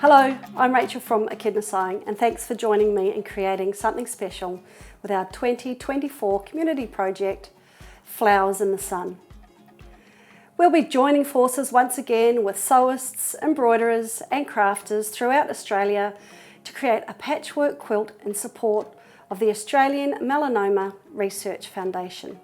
Hello, I'm Rachael from Echidna and thanks for joining me in creating something special with our 2024 community project, Flowers in the Sun. We'll be joining forces once again with sewists, embroiderers and crafters throughout Australia to create a patchwork quilt in support of the Australian Melanoma Research Foundation.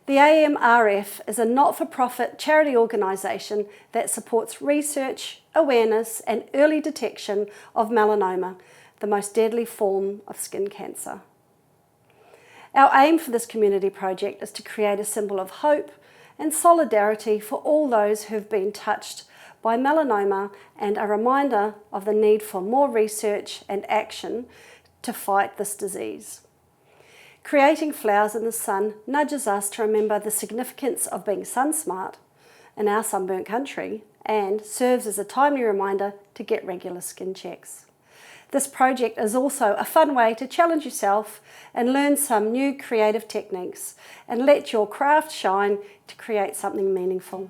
The AMRF is a not-for-profit charity organisation that supports research, awareness and early detection of melanoma, the most deadly form of skin cancer. Our aim for this community project is to create a symbol of hope and solidarity for all those who have been touched by melanoma and a reminder of the need for more research and action to fight this disease. Creating Flowers in the Sun nudges us to remember the significance of being sun smart in our sunburnt country and serves as a timely reminder to get regular skin checks. This project is also a fun way to challenge yourself and learn some new creative techniques and let your craft shine to create something meaningful.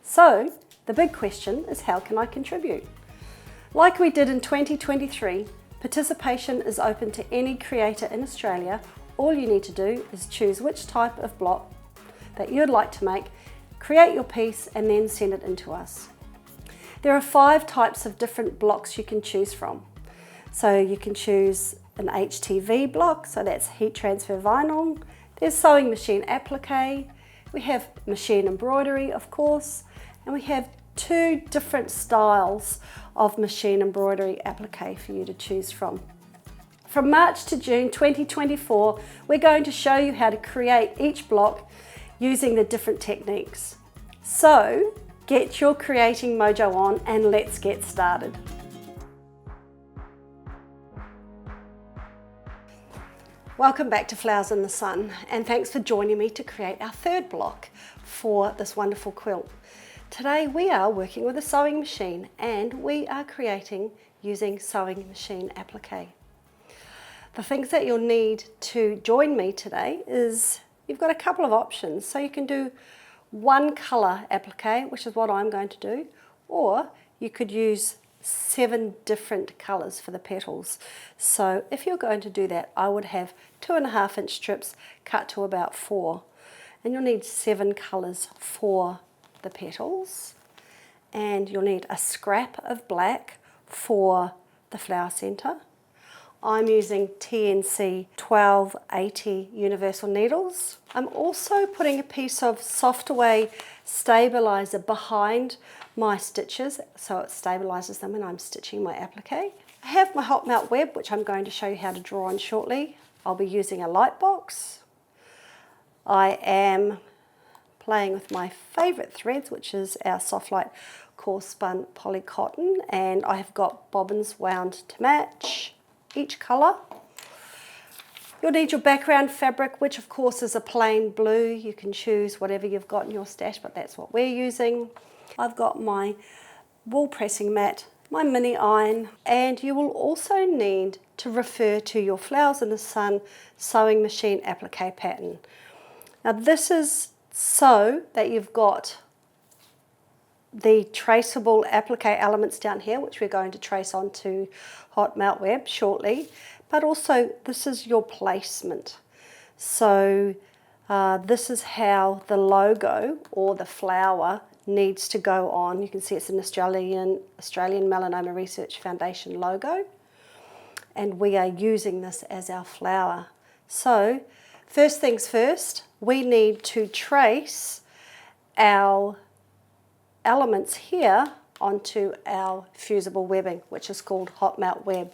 So, the big question is, how can I contribute? Like we did in 2023, participation is open to any creator in Australia. All you need to do is choose which type of block that you'd like to make, create your piece and then send it in to us. There are 5 types of different blocks you can choose from. So you can choose an HTV block, so that's heat transfer vinyl. There's sewing machine applique. We have machine embroidery, of course, and we have 2 different styles of machine embroidery applique for you to choose from. From March to June 2024, we're going to show you how to create each block using the different techniques. So get your creating mojo on and let's get started. Welcome back to Flowers in the Sun, and thanks for joining me to create our 3rd block for this wonderful quilt. Today we are working with a sewing machine and we are creating using sewing machine applique. The things that you'll need to join me today is you've got a couple of options. So you can do one colour applique, which is what I'm going to do, or you could use 7 different colours for the petals. So if you're going to do that, I would have 2.5-inch strips cut to about 4, and you'll need 7 colours for the petals, and you'll need a scrap of black for the flower centre. I'm using TNC 1280 universal needles. I'm also putting a piece of Softaway stabiliser behind my stitches so it stabilises them when I'm stitching my applique. I have my hot melt web, which I'm going to show you how to draw on shortly. I'll be using a light box. I am playing with my favourite threads, which is our Soft Light coarse spun poly cotton, and I have got bobbins wound to match each colour. You'll need your background fabric, which of course is a plain blue. You can choose whatever you've got in your stash, but that's what we're using. I've got my wool pressing mat, my mini iron, and you will also need to refer to your Flowers in the Sun sewing machine applique pattern. Now this is so that you've got the traceable applique elements down here, which we're going to trace onto hot melt web shortly, but also this is your placement. So this is how the logo or the flower needs to go on. You can see it's an Australian Melanoma Research Foundation logo, and we are using this as our flower. So first things first, we need to trace our elements here onto our fusible webbing, which is called hot melt web.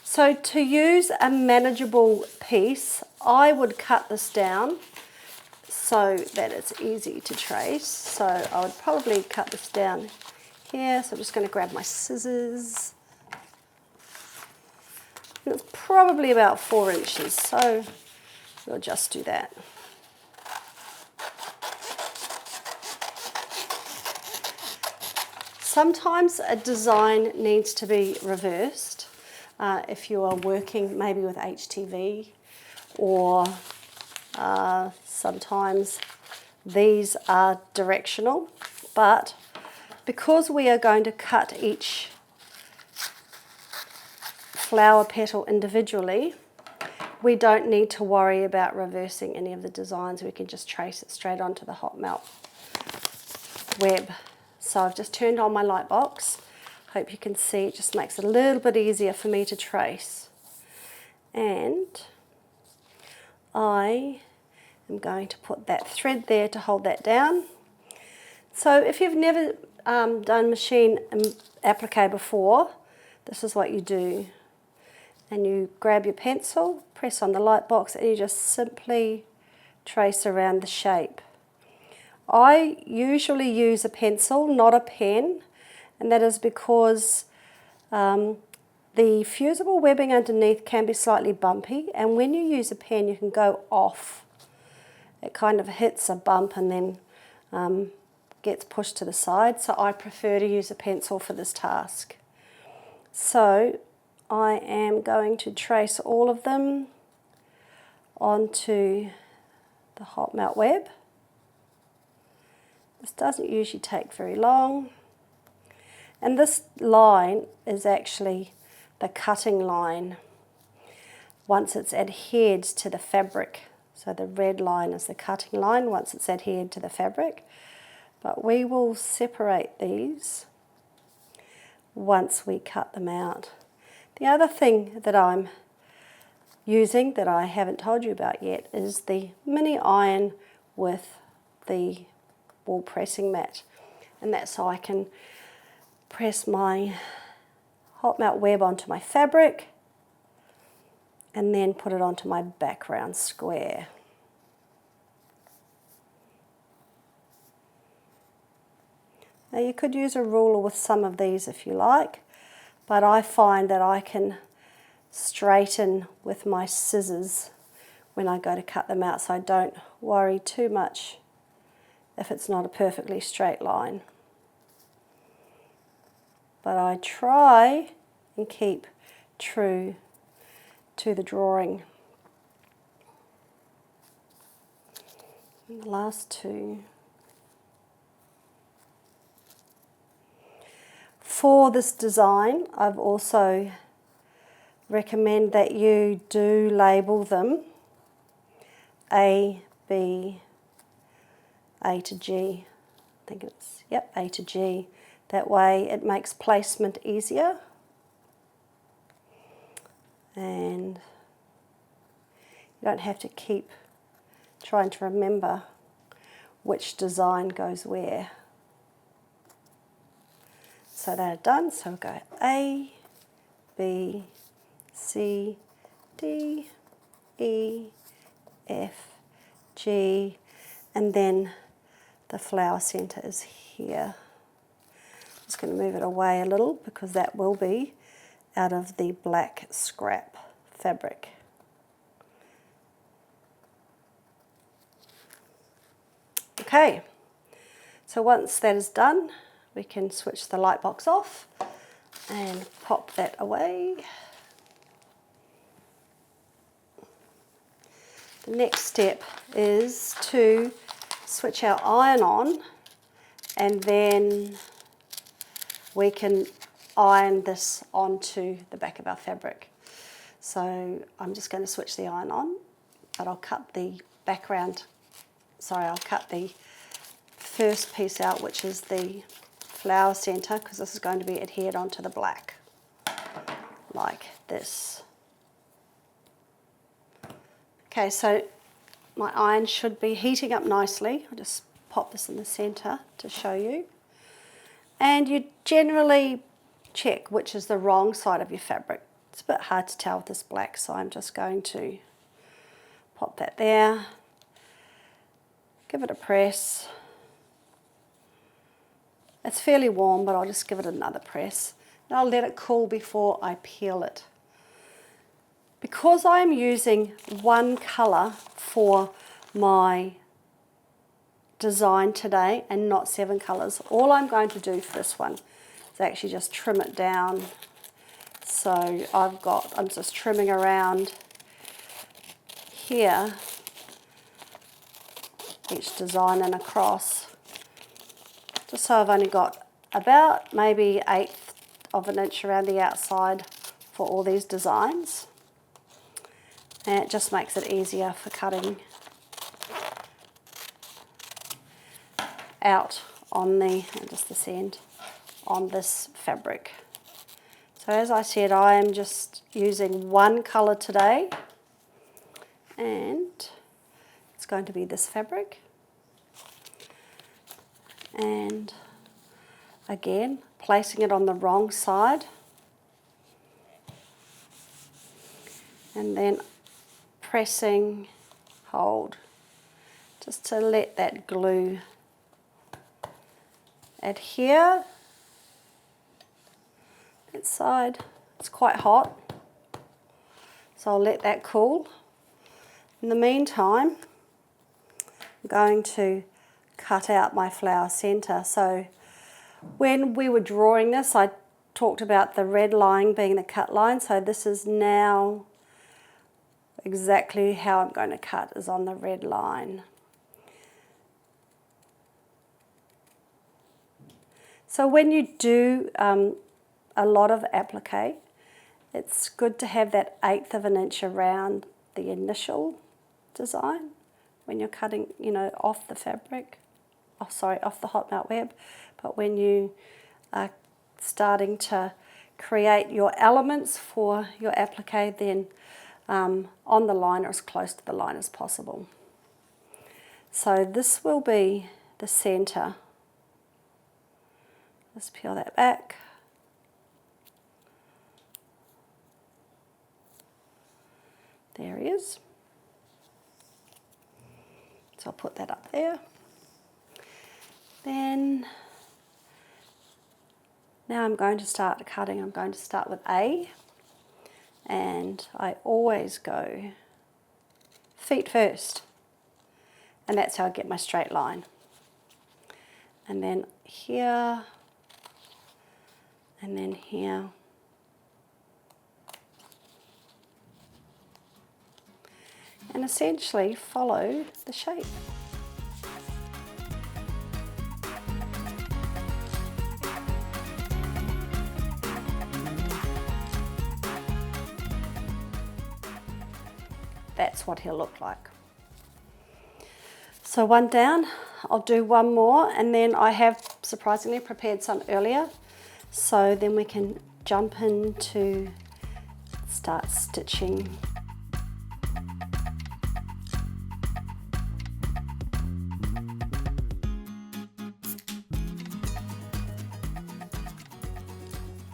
So to use a manageable piece, I would cut this down so that it's easy to trace. So I would probably cut this down here. So I'm just going to grab my scissors. And it's probably about 4 inches, so we'll just do that. Sometimes a design needs to be reversed if you are working maybe with HTV, or sometimes these are directional, but because we are going to cut each flower petal individually, we don't need to worry about reversing any of the designs. We can just trace it straight onto the hot melt web. So I've just turned on my light box. Hope you can see it just makes it a little bit easier for me to trace. And I am going to put that thread there to hold that down. So if you've never done machine applique before, this is what you do. And you grab your pencil, press on the light box, and you just simply trace around the shape. I usually use a pencil, not a pen, and that is because the fusible webbing underneath can be slightly bumpy, and when you use a pen you can go off. It kind of hits a bump and then gets pushed to the side, so I prefer to use a pencil for this task. So I am going to trace all of them onto the hot melt web. This doesn't usually take very long. And this line is actually the cutting line once it's adhered to the fabric. So the red line is the cutting line once it's adhered to the fabric. But we will separate these once we cut them out. The other thing that I'm using that I haven't told you about yet is the mini iron with the wool pressing mat. And that's so I can press my hot melt web onto my fabric and then put it onto my background square. Now you could use a ruler with some of these if you like, but I find that I can straighten with my scissors when I go to cut them out, so I don't worry too much if it's not a perfectly straight line. But I try and keep true to the drawing. And the last two. For this design, I've also recommend that you do label them A, B, A to G. I think it's, yep, A to G. That way it makes placement easier. And you don't have to keep trying to remember which design goes where. So they're done, so we'll go A, B, C, D, E, F, G, and then the flower centre is here. I'm just going to move it away a little because that will be out of the black scrap fabric. Okay, so once that is done, we can switch the light box off and pop that away. The next step is to switch our iron on, and then we can iron this onto the back of our fabric. So I'm just going to switch the iron on, but I'll cut the background, I'll cut the first piece out, which is the flower centre, because this is going to be adhered onto the black, like this. Okay, so my iron should be heating up nicely. I'll just pop this in the centre to show you. And you generally check which is the wrong side of your fabric. It's a bit hard to tell with this black, so I'm just going to pop that there, give it a press. It's fairly warm, but I'll just give it another press. And I'll let it cool before I peel it. Because I'm using one colour for my design today and not 7 colours, all I'm going to do for this one is actually just trim it down. So I'm just trimming around here, each design and across, just so I've only got about maybe 1/8 of an inch around the outside for all these designs, and it just makes it easier for cutting out on just this end on this fabric. So as I said, I am just using one colour today, and it's going to be this fabric. And again, placing it on the wrong side, and then pressing hold just to let that glue adhere. That side, it's quite hot, so I'll let that cool. In the meantime, I'm going to cut out my flower centre. So when we were drawing this, I talked about the red line being the cut line, so this is now exactly how I'm going to cut, is on the red line. So when you do a lot of applique, it's good to have that 1/8 of an inch around the initial design when you're cutting, you know, off the fabric, off the hot melt web. But when you are starting to create your elements for your applique, then on the line or as close to the line as possible. So this will be the centre. Let's peel that back. There he is. So I'll put that up there. Then, now I'm going to start cutting. I'm going to start with A, and I always go feet first, and that's how I get my straight line. And then here, and then here. And essentially follow the shape. That's what he'll look like. So one down, I'll do one more, and then I have surprisingly prepared some earlier, so then we can jump into start stitching.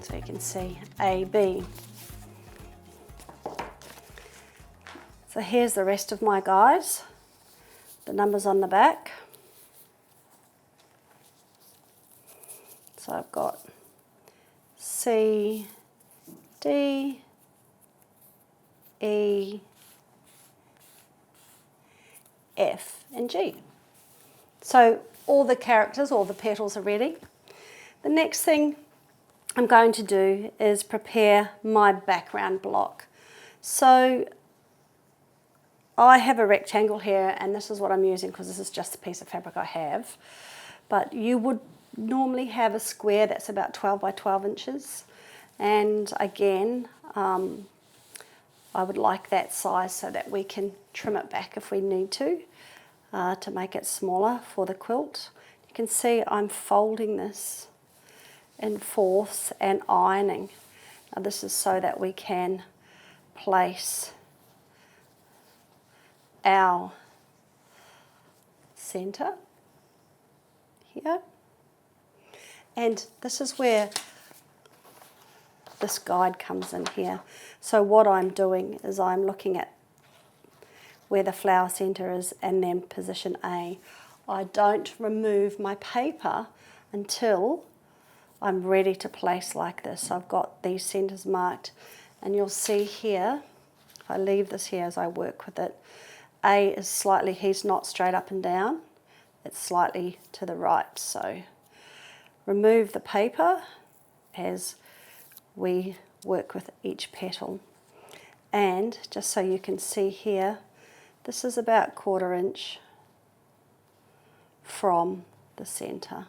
So you can see A, B. So here's the rest of my guys, the numbers on the back. So I've got C, D, E, F, and G. So all the characters, all the petals are ready. The next thing I'm going to do is prepare my background block. So I have a rectangle here, and this is what I'm using because this is just a piece of fabric I have. But you would normally have a square that's about 12 by 12 inches. And again, I would like that size so that we can trim it back if we need to make it smaller for the quilt. You can see I'm folding this in fourths and ironing. Now this is so that we can place our centre here, and this is where this guide comes in here. So what I'm doing is I'm looking at where the flower centre is and then position A. I don't remove my paper until I'm ready to place like this. So I've got these centres marked, and you'll see here, if I leave this here as I work with it, A is slightly, he's not straight up and down, it's slightly to the right. So remove the paper as we work with each petal. And just so you can see here, this is about 1/4 inch from the centre.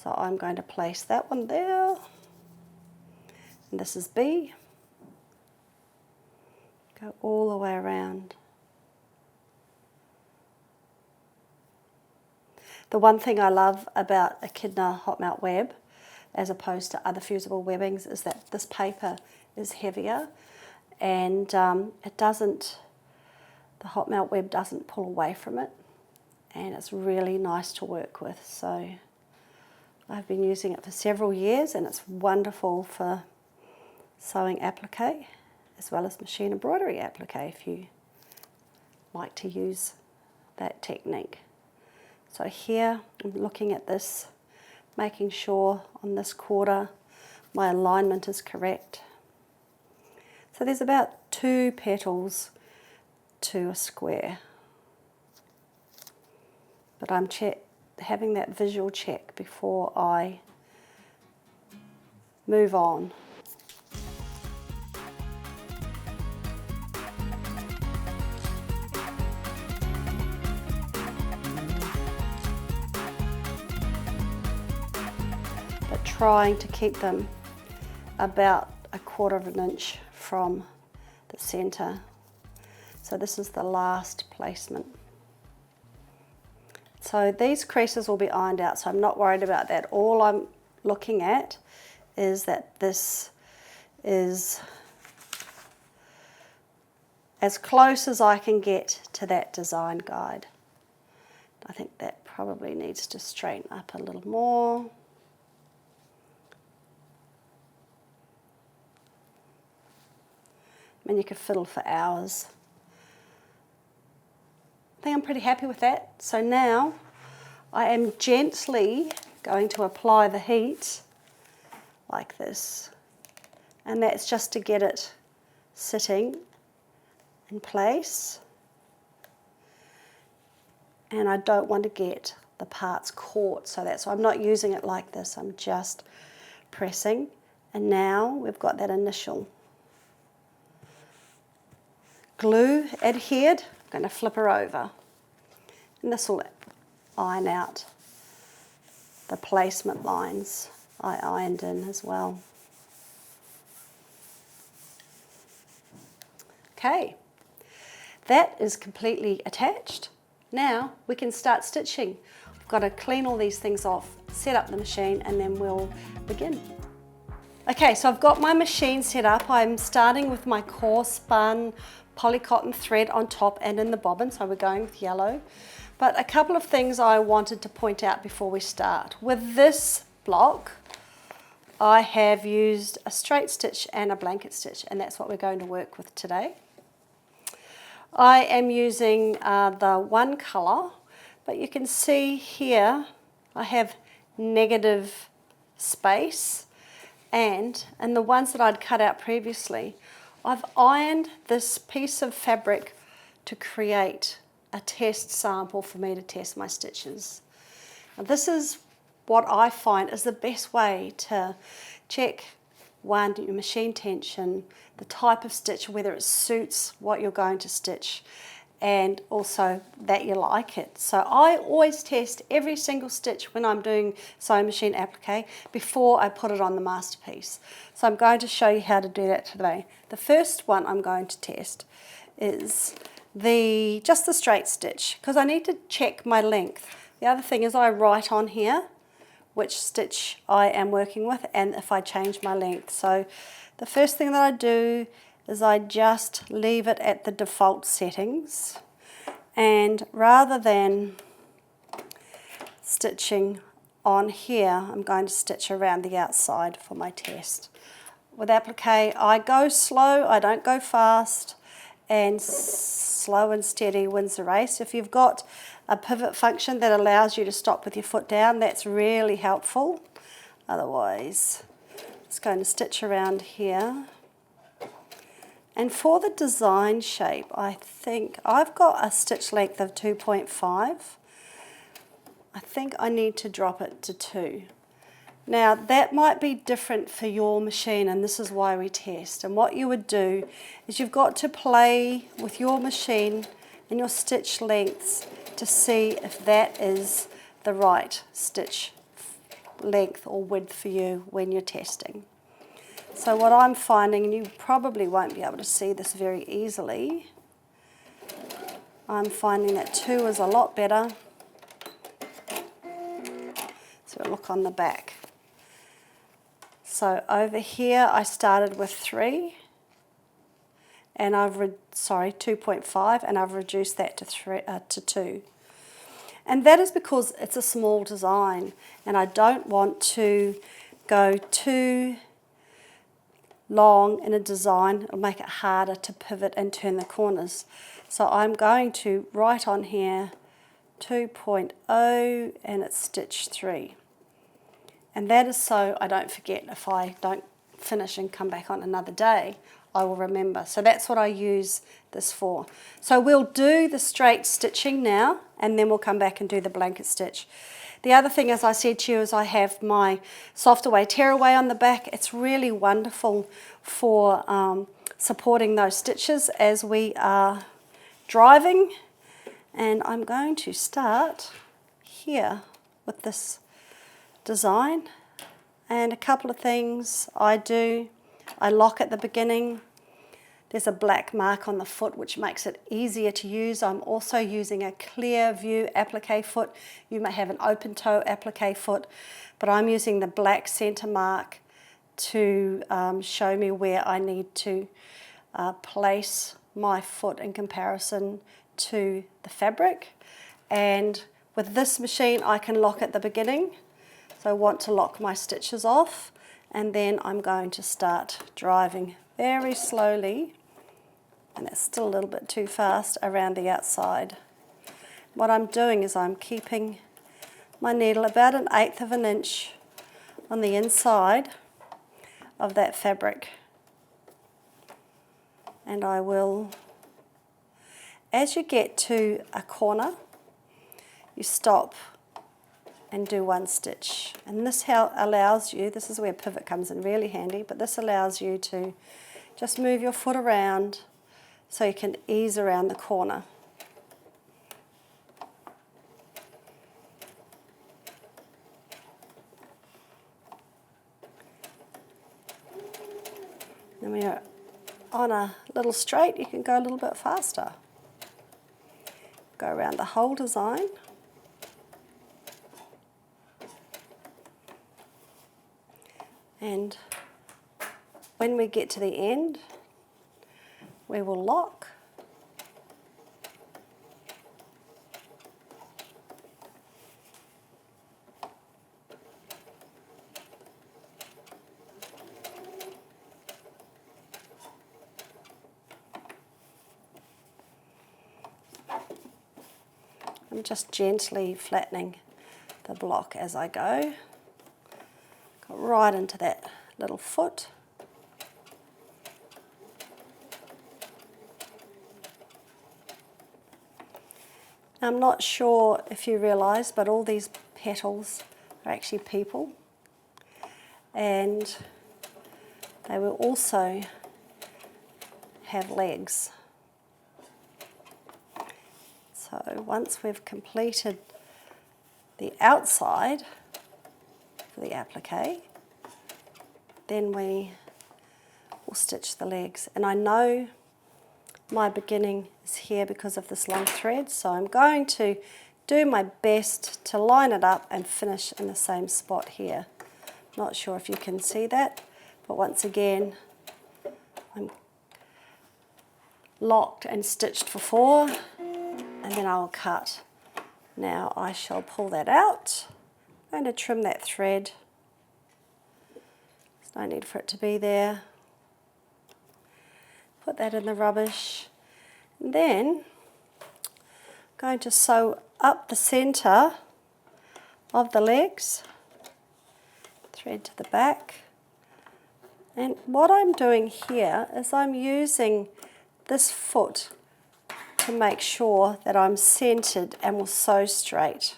So I'm going to place that one there, and this is B. Go all the way around. The one thing I love about Echidna hot melt web, as opposed to other fusible webbings, is that this paper is heavier, and the hot melt web doesn't pull away from it, and it's really nice to work with. So I've been using it for several years, and it's wonderful for sewing applique as well as machine embroidery applique if you like to use that technique. So here I'm looking at this, making sure on this quarter my alignment is correct. So there's about 2 petals to a square, but I'm having that visual check before I move on. But trying to keep them about 1/4 of an inch from the center. So this is the last placement. So these creases will be ironed out, so I'm not worried about that. All I'm looking at is that this is as close as I can get to that design guide. I think that probably needs to straighten up a little more. I mean, you could fiddle for hours. I think I'm pretty happy with that. So now I am gently going to apply the heat like this. And that's just to get it sitting in place. And I don't want to get the parts caught, so that's why I'm not using it like this. I'm just pressing. And now we've got that initial glue adhered. I'm going to flip her over, and this will iron out the placement lines I ironed in as well. Okay, that is completely attached. Now we can start stitching. I've got to clean all these things off, set up the machine, and then we'll begin. Okay, so I've got my machine set up. I'm starting with my coarse spun polycotton thread on top and in the bobbin, so we're going with yellow. But a couple of things I wanted to point out before we start. With this block, I have used a straight stitch and a blanket stitch, and that's what we're going to work with today. I am using the one colour, but you can see here I have negative space, and in the ones that I'd cut out previously, I've ironed this piece of fabric to create a test sample for me to test my stitches. Now, this is what I find is the best way to check, one, your machine tension, the type of stitch, whether it suits what you're going to stitch, and also that you like it. So I always test every single stitch when I'm doing sewing machine applique before I put it on the masterpiece. So I'm going to show you how to do that today. The first one I'm going to test is just the straight stitch, because I need to check my length. The other thing is I write on here which stitch I am working with and if I change my length. So the first thing that I do is I just leave it at the default settings, and rather than stitching on here, I'm going to stitch around the outside for my test. With applique, I go slow, I don't go fast, and slow and steady wins the race. If you've got a pivot function that allows you to stop with your foot down, that's really helpful. Otherwise, just going to stitch around here. And for the design shape, I think I've got a stitch length of 2.5. I think I need to drop it to 2. Now that might be different for your machine, and this is why we test. And what you would do is you've got to play with your machine and your stitch lengths to see if that is the right stitch length or width for you when you're testing. So what I'm finding, and you probably won't be able to see this very easily, I'm finding that 2 is a lot better. So look on the back. So over here I started with 3, and 2.5, and I've reduced that to 2. And that is because it's a small design, and I don't want to go too long in a design. It'll make it harder to pivot and turn the corners. So I'm going to write on here 2.0, and it's stitch 3. And that is so I don't forget. If I don't finish and come back on another day, I will remember. So that's what I use this for. So we'll do the straight stitching now, and then we'll come back and do the blanket stitch. The other thing, as I said to you, is I have my Soft Away Tearaway on the back. It's really wonderful for supporting those stitches as we are driving. And I'm going to start here with this design. And a couple of things I do. I lock at the beginning. There's a black mark on the foot which makes it easier to use. I'm also using a clear view applique foot. You may have an open toe applique foot, but I'm using the black center mark to show me where I need to place my foot in comparison to the fabric. And with this machine I can lock at the beginning. So I want to lock my stitches off, and then I'm going to start driving very slowly, and it's still a little bit too fast, around the outside. What I'm doing is I'm keeping my needle about 1/8 of an inch on the inside of that fabric. And I will, as you get to a corner, you stop and do 1 stitch. And this allows you, this is where pivot comes in really handy, but this allows you to just move your foot around so you can ease around the corner. And when you're on a little straight, you can go a little bit faster. Go around the whole design. And when we get to the end, we will lock. I'm just gently flattening the block as I go. Go right into that little foot. I'm not sure if you realise, but all these petals are actually people, and they will also have legs. So once we've completed the outside for the applique, then we will stitch the legs. And I know my beginning is here because of this long thread, so I'm going to do my best to line it up and finish in the same spot here. Not sure if you can see that, but once again I'm locked and stitched for 4, and then I'll cut. Now I shall pull that out. I'm going to trim that thread. There's no need for it to be there. Put that in the rubbish. And then I'm going to sew up the centre of the legs, thread to the back. And what I'm doing here is I'm using this foot to make sure that I'm centered and will sew straight.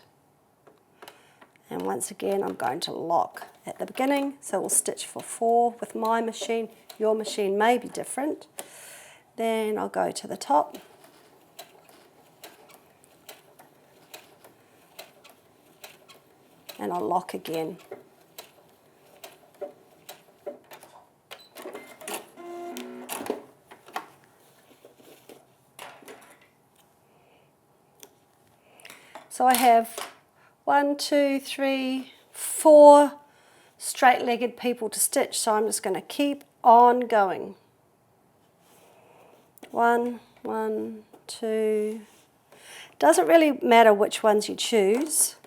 And once again I'm going to lock at the beginning, so we'll stitch for 4 with my machine. Your machine may be different. Then I'll go to the top. And I'll lock again. So I have 1, 2, 3, 4 straight-legged people to stitch, so I'm just going to keep on going. 1, 1, 2. Doesn't really matter which ones you choose.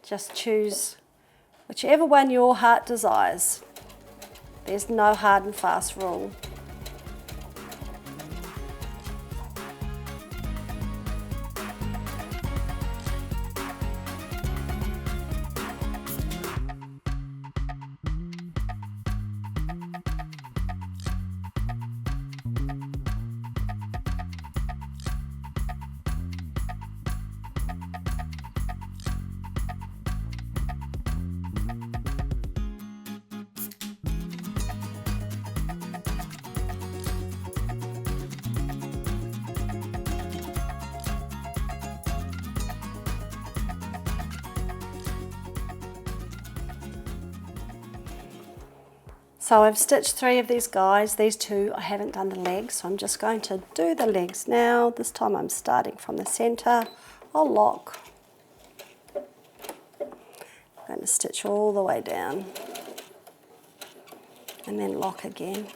Just choose whichever one your heart desires. There's no hard and fast rule. So I've stitched 3 of these guys. These 2 I haven't done the legs, so I'm just going to do the legs now. This time I'm starting from the center. I'll lock. I'm going to stitch all the way down and then lock again.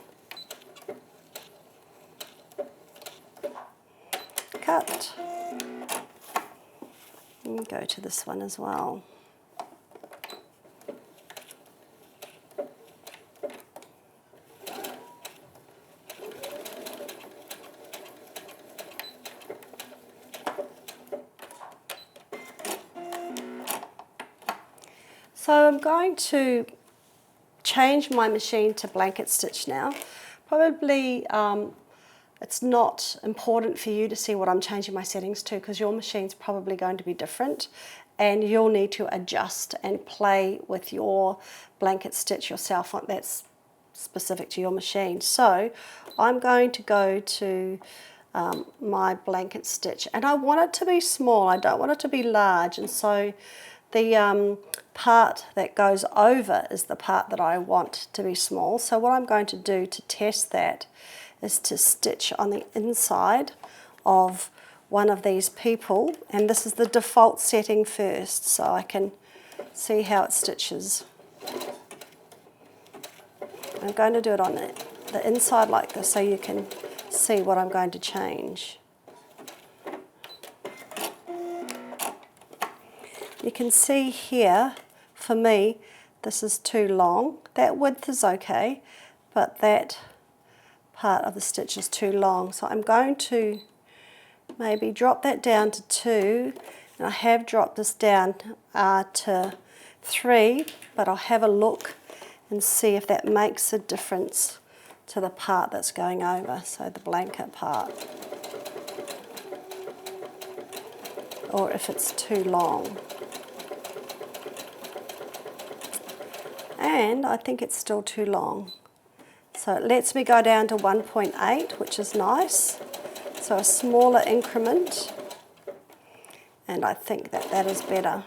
Cut. And go to this one as well. So I'm going to change my machine to blanket stitch now. Probably it's not important for you to see what I'm changing my settings to because your machine's probably going to be different and you'll need to adjust and play with your blanket stitch yourself. That's specific to your machine. So I'm going to go to my blanket stitch and I want it to be small. I don't want it to be large, and so the part that goes over is the part that I want to be small. So what I'm going to do to test that is to stitch on the inside of one of these people, and this is the default setting first so I can see how it stitches. I'm going to do it on the inside like this so you can see what I'm going to change. You can see here, for me, this is too long. That width is okay, but that part of the stitch is too long. So I'm going to maybe drop that down to 2, and I have dropped this down to 3, but I'll have a look and see if that makes a difference to the part that's going over, so the blanket part, or if it's too long. And I think it's still too long. So it lets me go down to 1.8, which is nice. So a smaller increment, and I think that that is better.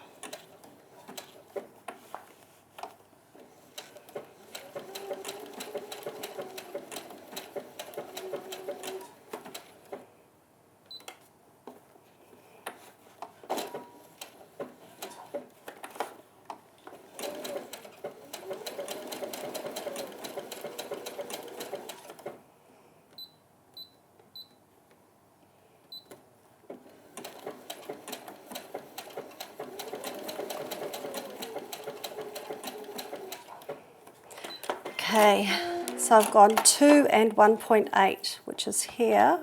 Okay, so I've gone 2 and 1.8, which is here,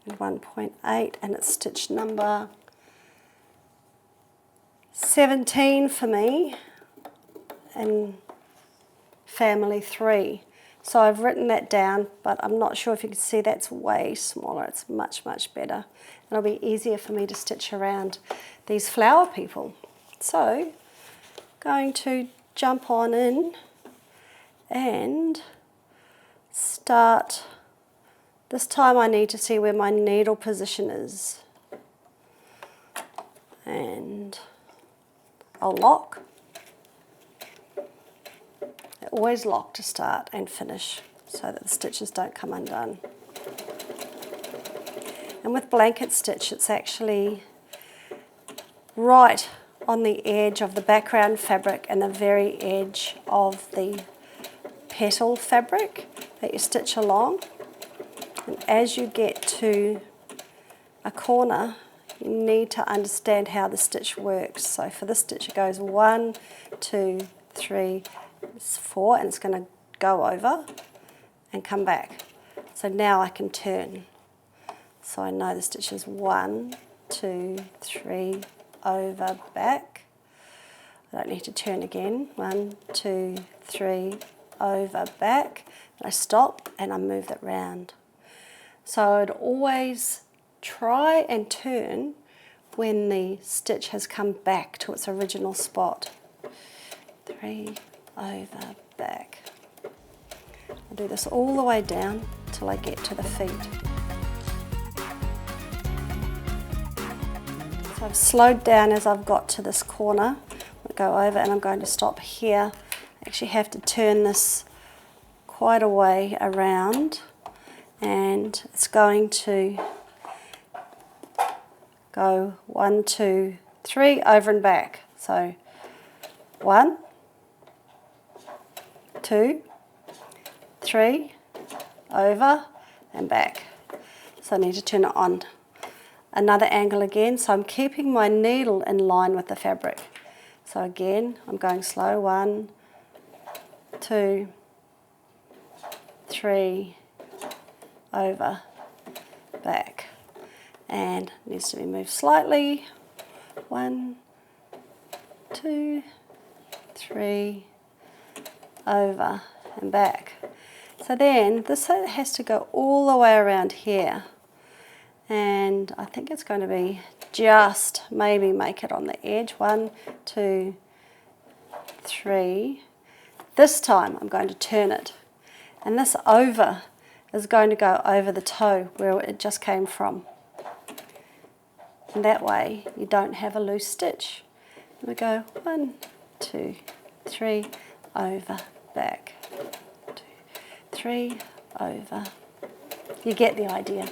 and 1.8, and it's stitch number 17 for me, and family 3. So I've written that down, but I'm not sure if you can see that's way smaller. It's much, much better. And it'll be easier for me to stitch around these flower people. So, going to jump on in and start. This time I need to see where my needle position is. And I'll lock. I always lock to start and finish so that the stitches don't come undone. And with blanket stitch, it's actually right on the edge of the background fabric and the very edge of the petal fabric that you stitch along. And as you get to a corner, you need to understand how the stitch works. So for this stitch it goes 1, 2, 3, 4, and it's going to go over and come back. So now I can turn. So I know the stitch is 1, 2, 3, over, back. I don't need to turn again. 1, 2, 3, over, back. And I stop and I move that round. So I'd always try and turn when the stitch has come back to its original spot. 3, over, back. I'll do this all the way down till I get to the feet. So I've slowed down as I've got to this corner. I'll go over and I'm going to stop here. I actually have to turn this quite a way around, and it's going to go 1, 2, 3, over and back. So 1, 2, 3, over and back. So I need to turn it on another angle again, so I'm keeping my needle in line with the fabric. So again, I'm going slow. 1, 2, 3, over, back. And it needs to be moved slightly. 1, 2, 3, over and back. So then this has to go all the way around here. And I think it's going to be just maybe make it on the edge. 1, 2, 3. This time I'm going to turn it. And this over is going to go over the toe where it just came from. And that way you don't have a loose stitch. And we go 1, 2, 3, over, back. 2, 3, over. You get the idea.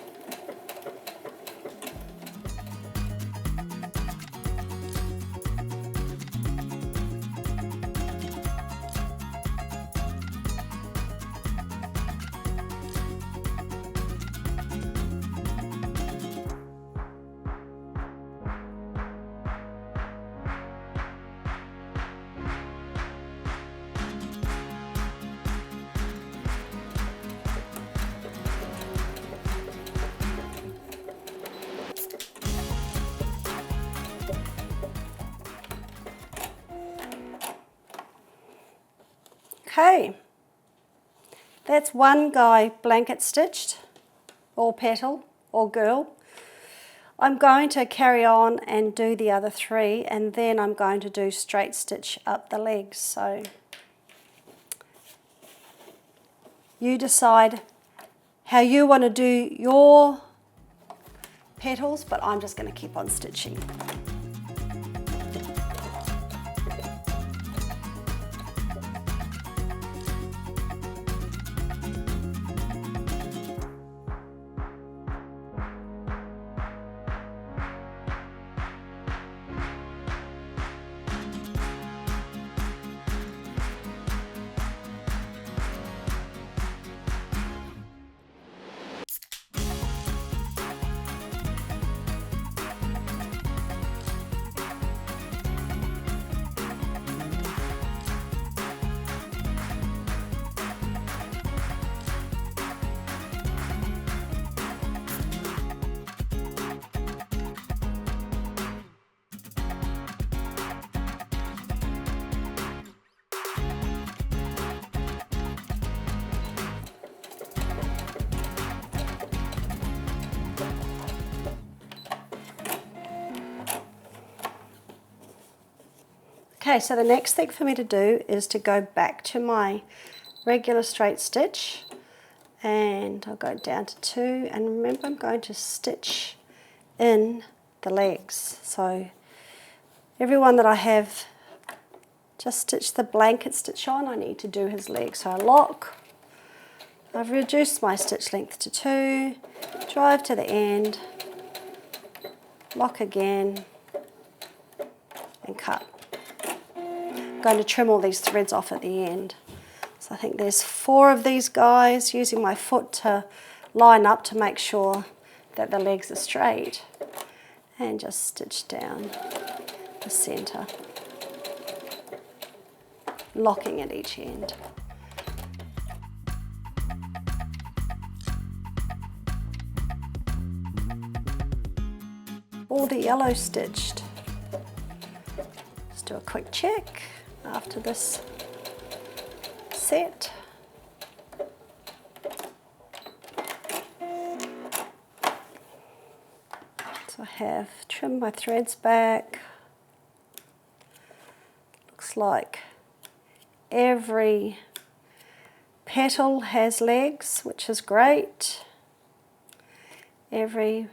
Okay, that's one guy blanket stitched, or petal, or girl. I'm going to carry on and do the other 3, and then I'm going to do straight stitch up the legs. So you decide how you want to do your petals, but I'm just going to keep on stitching. Okay, so the next thing for me to do is to go back to my regular straight stitch, and I'll go down to 2, and remember I'm going to stitch in the legs. So everyone that I have just stitched the blanket stitch on, I need to do his legs. So I lock, I've reduced my stitch length to 2, drive to the end, lock again, and cut. I'm going to trim all these threads off at the end. So I think there's 4 of these guys, using my foot to line up to make sure that the legs are straight, and just stitch down the center, locking at each end. All the yellow stitched. Let's do a quick check after this set. So I have trimmed my threads back. Looks like every petal has legs, which is great. Every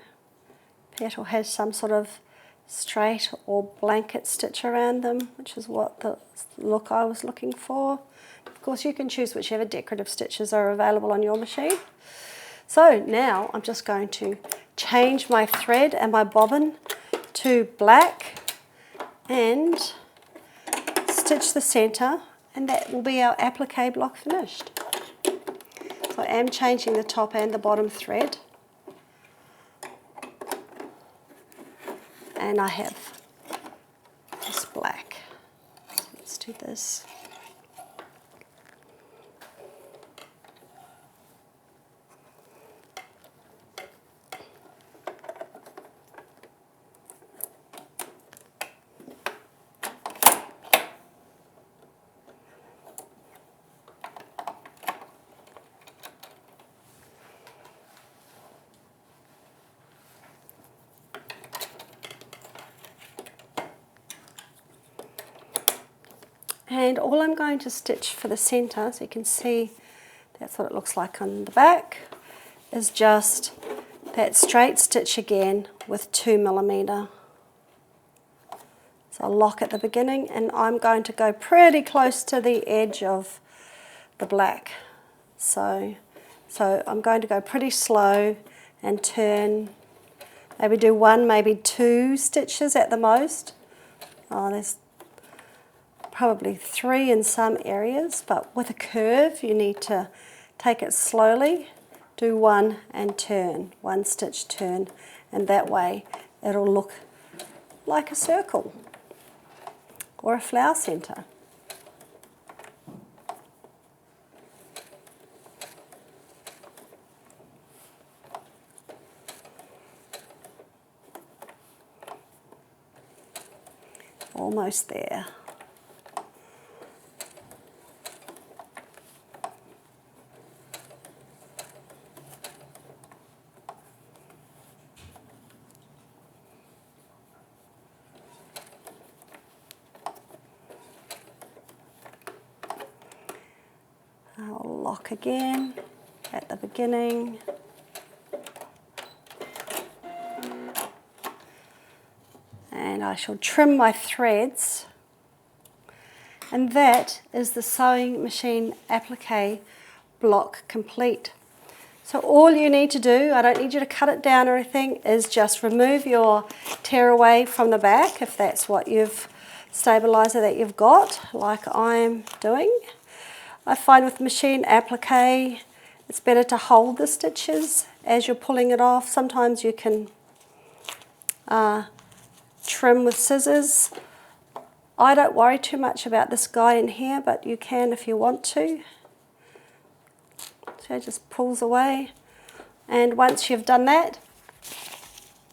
petal has some sort of straight or blanket stitch around them, which is what the look I was looking for. Of course, you can choose whichever decorative stitches are available on your machine. So now I'm just going to change my thread and my bobbin to black and stitch the center, and that will be our applique block finished. So I am changing the top and the bottom thread. And I have this black. So let's do this. And all I'm going to stitch for the center, so you can see that's what it looks like on the back, is just that straight stitch again with 2mm. So I'll lock at the beginning, and I'm going to go pretty close to the edge of the black. So I'm going to go pretty slow and turn, maybe do 1, maybe 2 stitches at the most. Oh, there's probably 3 in some areas, but with a curve you need to take it slowly, do 1 and turn, 1 stitch turn, and that way it'll look like a circle or a flower center. Almost there. I'll lock again at the beginning. And I shall trim my threads. And that is the sewing machine applique block complete. So all you need to do, I don't need you to cut it down or anything, is just remove your tearaway from the back, if that's what you've stabilizer that you've got, like I'm doing. I find with machine applique, it's better to hold the stitches as you're pulling it off. Sometimes you can trim with scissors. I don't worry too much about this guy in here, but you can if you want to. So it just pulls away. And once you've done that,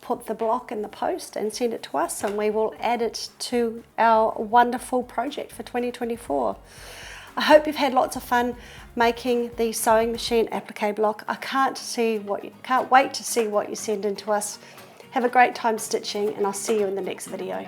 put the block in the post and send it to us, and we will add it to our wonderful project for 2024. I hope you've had lots of fun making the sewing machine applique block. I can't wait to see what you send in to us. Have a great time stitching, and I'll see you in the next video.